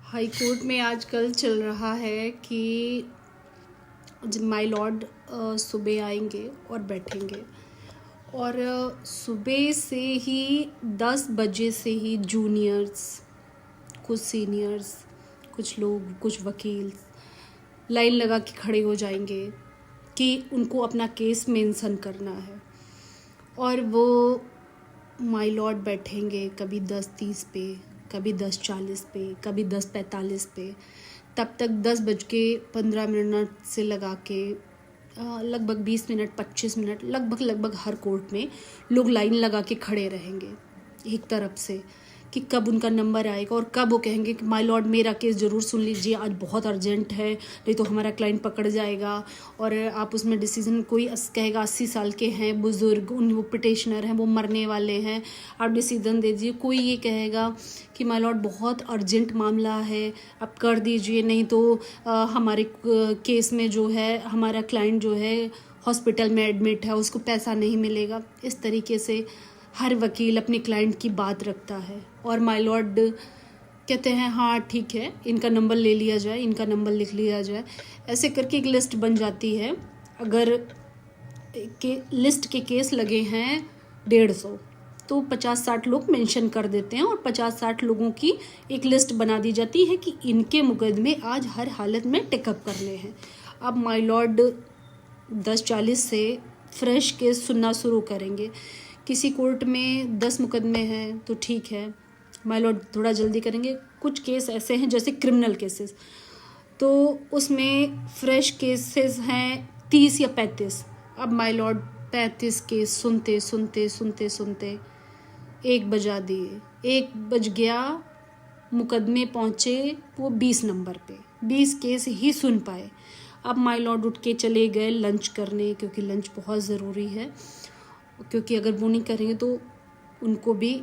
High court में आजकल चल रहा है कि माय लॉर्ड सुबह आएंगे और बैठेंगे और सुबह से ही 10 बजे से ही जूनियर्स, कुछ सीनियर्स, कुछ लोग, कुछ वकील लाइन लगा के खड़े हो जाएंगे कि उनको अपना केस मेंशन करना है। और वो माय लॉर्ड बैठेंगे कभी 10:30 पे, कभी 10:40 पे, कभी 10:45 पे। तब तक 10:15 से लगा के लगभग 20 मिनट, 25 मिनट लगभग हर कोर्ट में लोग लाइन लगा के खड़े रहेंगे एक तरफ से कि कब उनका नंबर आएगा और कब वो कहेंगे कि माय लॉर्ड मेरा केस ज़रूर सुन लीजिए, आज बहुत अर्जेंट है, नहीं तो हमारा क्लाइंट पकड़ जाएगा। और आप उसमें डिसीजन, कोई कहेगा 80 साल के हैं बुज़ुर्ग, वो पिटिशनर हैं, वो मरने वाले हैं, आप डिसीजन दे दीजिए। कोई ये कहेगा कि माय लॉर्ड बहुत अर्जेंट मामला है, आप कर दीजिए, नहीं तो हमारे केस में जो है हमारा क्लाइंट जो है हॉस्पिटल में एडमिट है, उसको पैसा नहीं मिलेगा। इस तरीके से हर वकील अपने क्लाइंट की बात रखता है और माय लॉर्ड कहते हैं हाँ ठीक है, इनका नंबर ले लिया जाए, इनका नंबर लिख लिया जाए। ऐसे करके एक लिस्ट बन जाती है। अगर लिस्ट के केस लगे हैं 150 तो 50-60 लोग मेंशन कर देते हैं और 50-60 लोगों की एक लिस्ट बना दी जाती है कि इनके मुकदमे आज हर हालत में टेकअप करने हैं। अब माय लॉर्ड 10:40 से फ्रेश केस सुनना शुरू करेंगे। किसी कोर्ट में 10 मुकदमे हैं तो ठीक है, माय लॉर्ड थोड़ा जल्दी करेंगे। कुछ केस ऐसे हैं जैसे क्रिमिनल केसेस, तो उसमें फ्रेश केसेस हैं 30 या 35। अब माय लॉर्ड 35 केस सुनते सुनते सुनते सुनते 1 बजा दिए, 1 बज गया, मुकदमे पहुँचे वो 20 नंबर पे, 20 केस ही सुन पाए। अब माय लॉर्ड उठ के चले गए लंच करने, क्योंकि लंच बहुत ज़रूरी है, क्योंकि अगर वो नहीं करेंगे तो उनको भी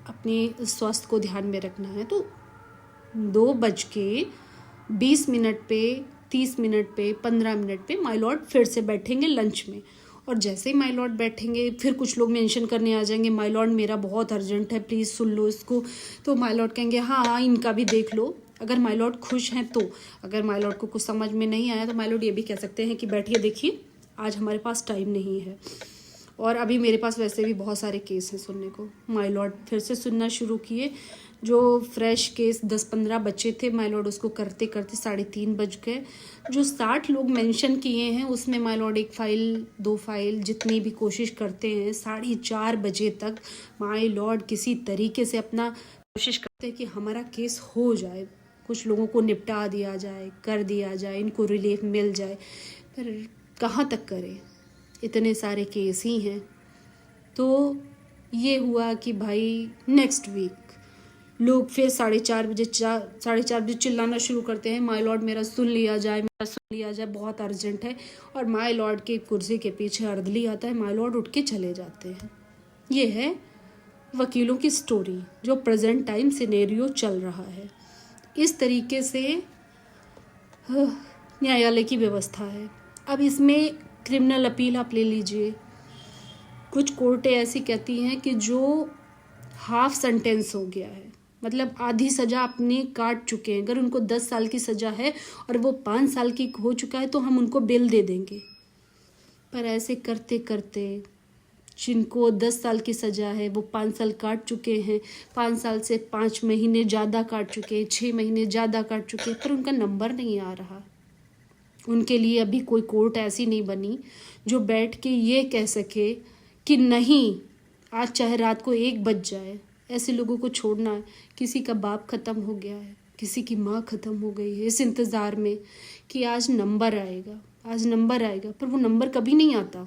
अपने स्वास्थ्य को ध्यान में रखना है। तो 2:20 पे, 30 मिनट पे, 15 मिनट पे माय लॉर्ड फिर से बैठेंगे लंच में। और जैसे ही माय लॉर्ड बैठेंगे फिर कुछ लोग मेंशन करने आ जाएंगे, माय लॉर्ड मेरा बहुत अर्जेंट है, प्लीज़ सुन लो इसको। तो माय लॉर्ड कहेंगे हाँ हाँ इनका भी देख लो। अगर माय लॉर्ड खुश हैं तो, अगर माय लॉर्ड को कुछ समझ में नहीं आया तो माय लॉर्ड ये भी कह सकते हैं कि बैठिए, देखिए आज हमारे पास टाइम नहीं है और अभी मेरे पास वैसे भी बहुत सारे केस हैं सुनने को। माय लॉर्ड फिर से सुनना शुरू किए। जो फ्रेश केस 10-15 बचे थे, माय लॉर्ड उसको करते करते 3:30 बज गए। जो 60 लोग मेंशन किए हैं उसमें माय लॉर्ड 1 फाइल 2 फाइल जितनी भी कोशिश करते हैं, 4:30 बजे तक माय लॉर्ड किसी तरीके से अपना कोशिश करते हैं कि हमारा केस हो जाए, कुछ लोगों को निपटा दिया जाए, कर दिया जाए, इनको रिलीफ मिल जाए। पर कहाँ तक करें, इतने सारे केस ही हैं। तो ये हुआ कि भाई नेक्स्ट वीक लोग फिर 4:30 बजे चिल्लाना शुरू करते हैं, माय लॉर्ड मेरा सुन लिया जाए, मेरा सुन लिया जाए, बहुत अर्जेंट है। और माय लॉर्ड के कुर्सी के पीछे अर्दली आता है, माय लॉर्ड उठ के चले जाते हैं। ये है वकीलों की स्टोरी, जो प्रेजेंट टाइम सिनेरियो चल रहा है। इस तरीके से न्यायालय की व्यवस्था है। अब इसमें क्रिमिनल अपील आप ले लीजिए, कुछ कोर्टें ऐसी कहती हैं कि जो हाफ सेंटेंस हो गया है, मतलब आधी सज़ा अपने काट चुके हैं, अगर उनको 10 साल की सज़ा है और वो 5 साल की हो चुका है तो हम उनको बेल दे देंगे। पर ऐसे करते करते जिनको 10 साल की सज़ा है वो 5 साल काट चुके हैं, 5 साल से 5 महीने ज़्यादा काट चुके हैं, 6 महीने ज़्यादा काट चुके हैं, पर उनका नंबर नहीं आ रहा। उनके लिए अभी कोई कोर्ट ऐसी नहीं बनी जो बैठ के ये कह सके कि नहीं, आज चाहे रात को 1 बज जाए। ऐसे लोगों को छोड़ना है। किसी का बाप ख़त्म हो गया है, किसी की माँ ख़त्म हो गई है, इस इंतज़ार में कि आज नंबर आएगा, आज नंबर आएगा, पर वो नंबर कभी नहीं आता।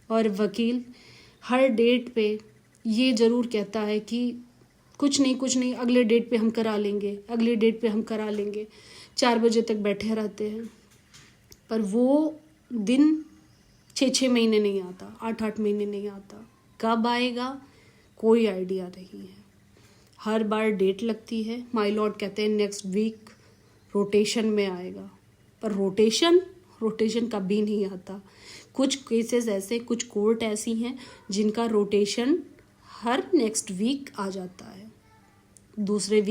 और वकील हर डेट पे ये ज़रूर कहता है कि कुछ नहीं, अगले डेट पे हम करा लेंगे, अगले डेट पे हम करा लेंगे। 4 बजे तक बैठे रहते हैं, पर वो दिन 6-6 महीने नहीं आता, 8-8 महीने नहीं आता। कब आएगा कोई आइडिया नहीं है। हर बार डेट लगती है, माय लॉर्ड कहते हैं नेक्स्ट वीक रोटेशन में आएगा, पर रोटेशन कभी नहीं आता। कुछ केसेस ऐसे, कुछ कोर्ट ऐसी हैं जिनका रोटेशन हर नेक्स्ट वीक आ जाता है, दूसरे वीक